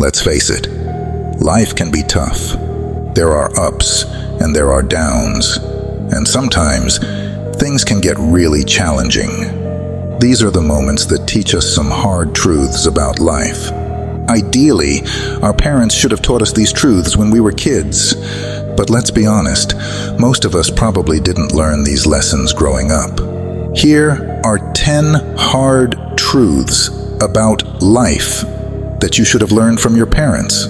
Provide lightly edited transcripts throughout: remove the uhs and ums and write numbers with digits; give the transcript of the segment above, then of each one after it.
Let's face it, life can be tough. There are ups and there are downs, and sometimes things can get really challenging. These are the moments that teach us some hard truths about life. Ideally, our parents should have taught us these truths when we were kids. But let's be honest, most of us probably didn't learn these lessons growing up. Here are 10 hard truths about life that you should have learned from your parents,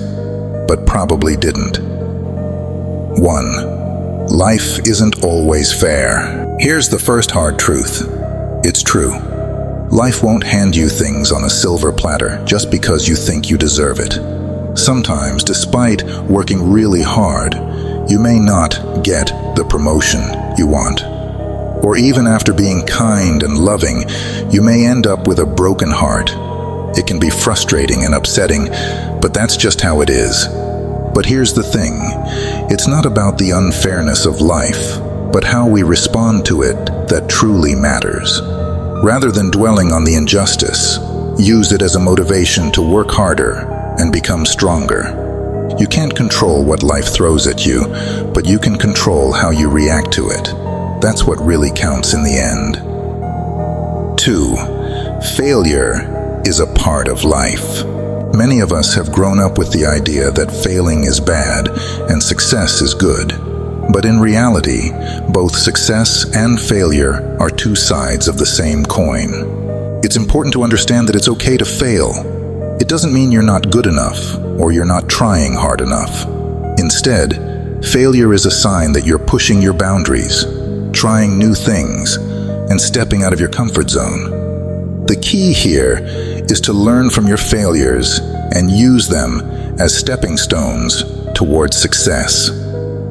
but probably didn't. 1. Life isn't always fair. Here's the first hard truth. It's true. Life won't hand you things on a silver platter just because you think you deserve it. Sometimes, despite working really hard, you may not get the promotion you want. Or even after being kind and loving, you may end up with a broken heart. It can be frustrating and upsetting, but that's just how it is. But here's the thing, it's not about the unfairness of life, but how we respond to it that truly matters. Rather than dwelling on the injustice, use it as a motivation to work harder and become stronger. You can't control what life throws at you, but you can control how you react to it. That's what really counts in the end. 2. Failure is a part of life. Many of us have grown up with the idea that failing is bad and success is good. But in reality, both success and failure are two sides of the same coin. It's important to understand that it's okay to fail. It doesn't mean you're not good enough or you're not trying hard enough. Instead, failure is a sign that you're pushing your boundaries, trying new things, and stepping out of your comfort zone. The key here is to learn from your failures and use them as stepping stones towards success.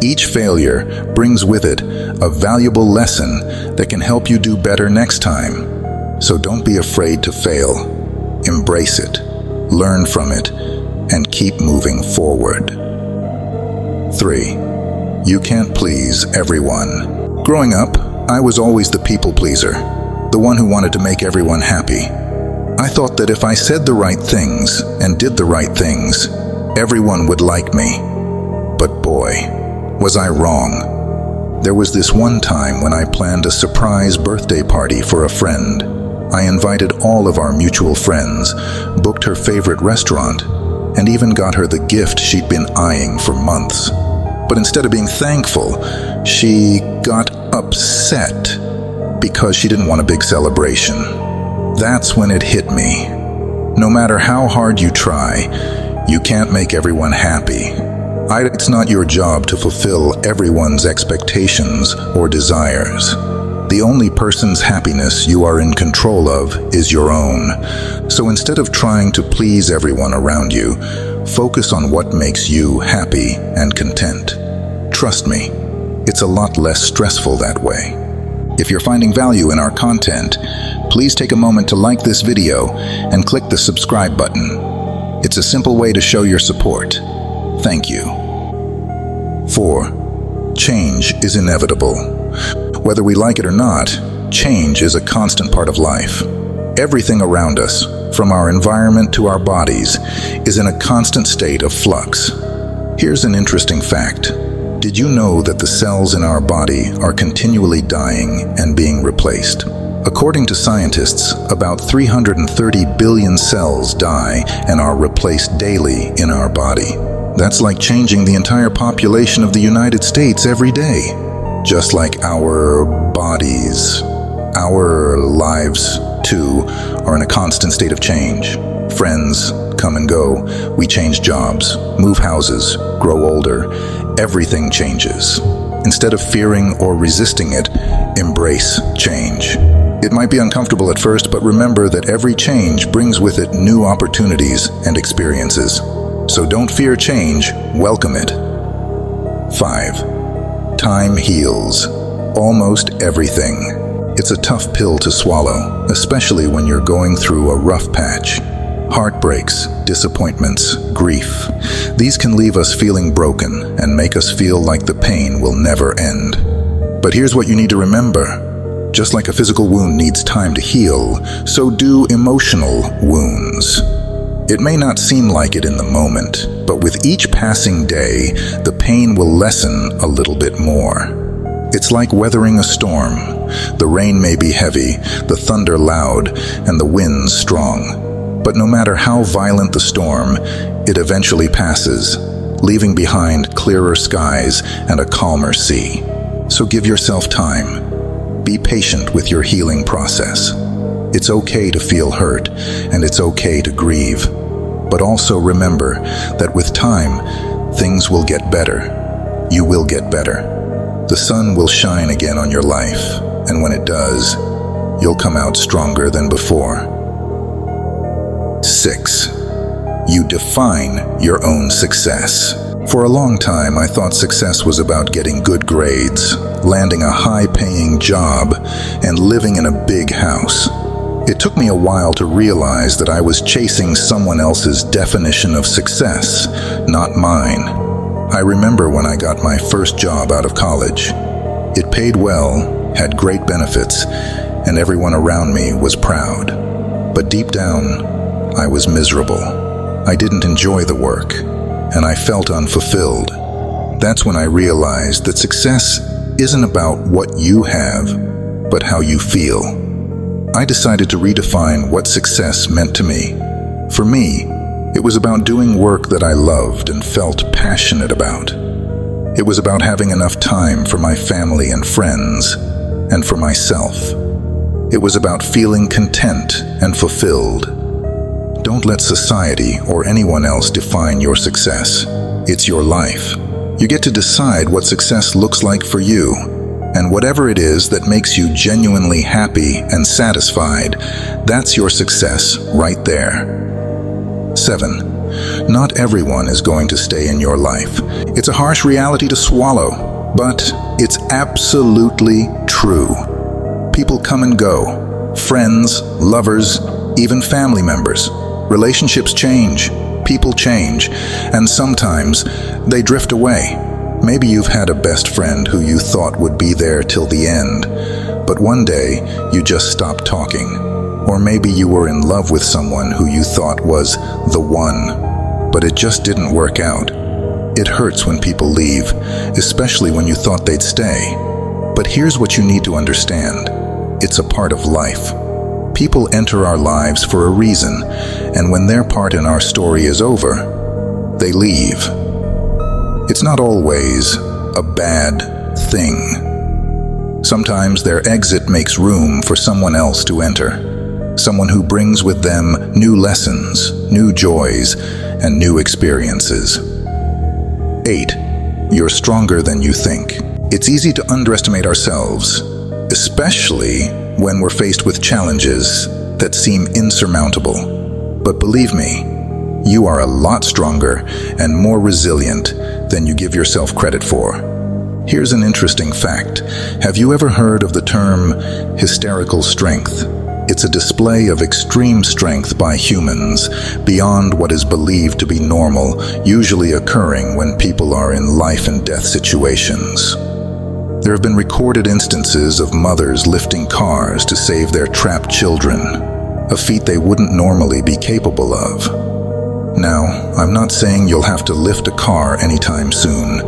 Each failure brings with it a valuable lesson that can help you do better next time. So don't be afraid to fail. Embrace it, learn from it, and keep moving forward. 3. You can't please everyone. Growing up, I was always the people pleaser, the one who wanted to make everyone happy. I thought that if I said the right things and did the right things, everyone would like me. But boy, was I wrong. There was this one time when I planned a surprise birthday party for a friend. I invited all of our mutual friends, booked her favorite restaurant, and even got her the gift she'd been eyeing for months. But instead of being thankful, she got upset because she didn't want a big celebration. That's when it hit me. No matter how hard you try, you can't make everyone happy. It's not your job to fulfill everyone's expectations or desires. The only person's happiness you are in control of is your own. So instead of trying to please everyone around you, focus on what makes you happy and content. Trust me, it's a lot less stressful that way. If you're finding value in our content, please take a moment to like this video and click the subscribe button. It's a simple way to show your support. Thank you. 4. Change is inevitable. Whether we like it or not, change is a constant part of life. Everything around us, from our environment to our bodies, is in a constant state of flux. Here's an interesting fact. Did you know that the cells in our body are continually dying and being replaced? According to scientists, about 330 billion cells die and are replaced daily in our body. That's like changing the entire population of the United States every day. Just like our bodies, our lives, too, are in a constant state of change. Friends come and go. We change jobs, move houses, grow older. Everything changes. Instead of fearing or resisting it, embrace change. It might be uncomfortable at first, but remember that every change brings with it new opportunities and experiences. So don't fear change, welcome it. 5. Time heals almost everything. It's a tough pill to swallow, especially when you're going through a rough patch. Heartbreaks, disappointments, grief. These can leave us feeling broken and make us feel like the pain will never end. But here's what you need to remember. Just like a physical wound needs time to heal, so do emotional wounds. It may not seem like it in the moment, but with each passing day, the pain will lessen a little bit more. It's like weathering a storm. The rain may be heavy, the thunder loud, and the winds strong. But no matter how violent the storm, it eventually passes, leaving behind clearer skies and a calmer sea. So give yourself time. Be patient with your healing process. It's okay to feel hurt, and it's okay to grieve. But also remember that with time, things will get better. You will get better. The sun will shine again on your life, and when it does, you'll come out stronger than before. 6. You define your own success. For a long time, I thought success was about getting good grades, landing a high-paying job, and living in a big house. It took me a while to realize that I was chasing someone else's definition of success, not mine. I remember when I got my first job out of college. It paid well, had great benefits, and everyone around me was proud. But deep down, I was miserable. I didn't enjoy the work, and I felt unfulfilled. That's when I realized that success isn't about what you have, but how you feel. I decided to redefine what success meant to me. For me, it was about doing work that I loved and felt passionate about. It was about having enough time for my family and friends, and for myself. It was about feeling content and fulfilled. Don't let society or anyone else define your success. It's your life. You get to decide what success looks like for you. And whatever it is that makes you genuinely happy and satisfied, that's your success right there. 7. Not everyone is going to stay in your life. It's a harsh reality to swallow, but it's absolutely true. People come and go. Friends, lovers, even family members. Relationships change, people change, and sometimes they drift away. Maybe you've had a best friend who you thought would be there till the end, but one day you just stopped talking. Or maybe you were in love with someone who you thought was the one, but it just didn't work out. It hurts when people leave, especially when you thought they'd stay. But here's what you need to understand. It's a part of life. People enter our lives for a reason, and when their part in our story is over, they leave. It's not always a bad thing. Sometimes their exit makes room for someone else to enter. Someone who brings with them new lessons, new joys, and new experiences. 8. You're stronger than you think. It's easy to underestimate ourselves, especially when we're faced with challenges that seem insurmountable. But believe me, you are a lot stronger and more resilient than you give yourself credit for. Here's an interesting fact. Have you ever heard of the term hysterical strength? It's a display of extreme strength by humans, beyond what is believed to be normal, usually occurring when people are in life and death situations. There have been recorded instances of mothers lifting cars to save their trapped children, a feat they wouldn't normally be capable of. Now, I'm not saying you'll have to lift a car anytime soon,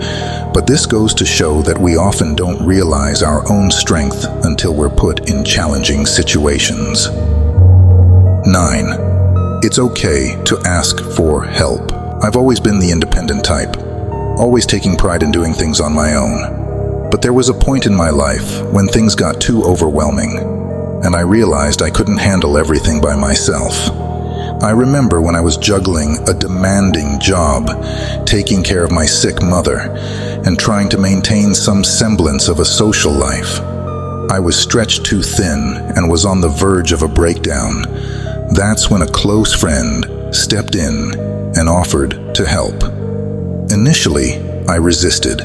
but this goes to show that we often don't realize our own strength until we're put in challenging situations. 9. It's okay to ask for help. I've always been the independent type, always taking pride in doing things on my own. But there was a point in my life when things got too overwhelming, and I realized I couldn't handle everything by myself. I remember when I was juggling a demanding job, taking care of my sick mother, and trying to maintain some semblance of a social life. I was stretched too thin and was on the verge of a breakdown. That's when a close friend stepped in and offered to help. Initially, I resisted,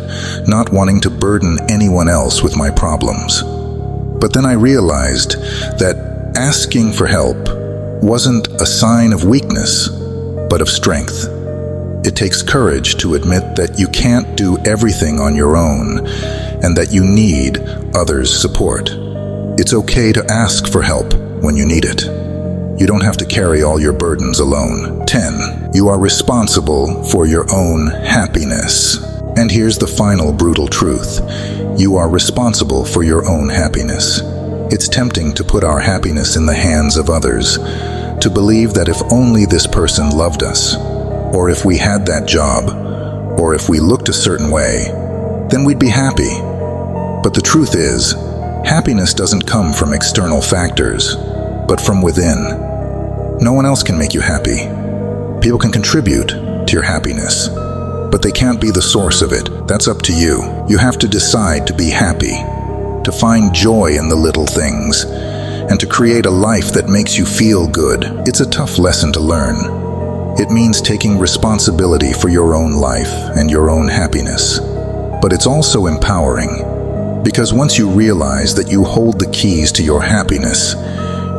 not wanting to burden anyone else with my problems. But then I realized that asking for help wasn't a sign of weakness, but of strength. It takes courage to admit that you can't do everything on your own and that you need others' support. It's okay to ask for help when you need it. You don't have to carry all your burdens alone. 10. You are responsible for your own happiness. And here's the final brutal truth. You are responsible for your own happiness. It's tempting to put our happiness in the hands of others, to believe that if only this person loved us, or if we had that job, or if we looked a certain way, then we'd be happy. But the truth is, happiness doesn't come from external factors, but from within. No one else can make you happy. People can contribute to your happiness, but they can't be the source of it. That's up to you. You have to decide to be happy, to find joy in the little things, and to create a life that makes you feel good. It's a tough lesson to learn. It means taking responsibility for your own life and your own happiness. But it's also empowering, because once you realize that you hold the keys to your happiness,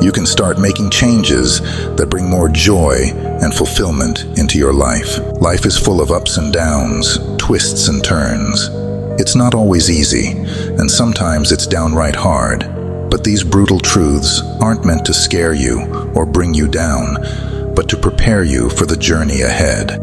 you can start making changes that bring more joy and fulfillment into your life. Life is full of ups and downs, twists and turns. It's not always easy, and sometimes it's downright hard. But these brutal truths aren't meant to scare you or bring you down, but to prepare you for the journey ahead.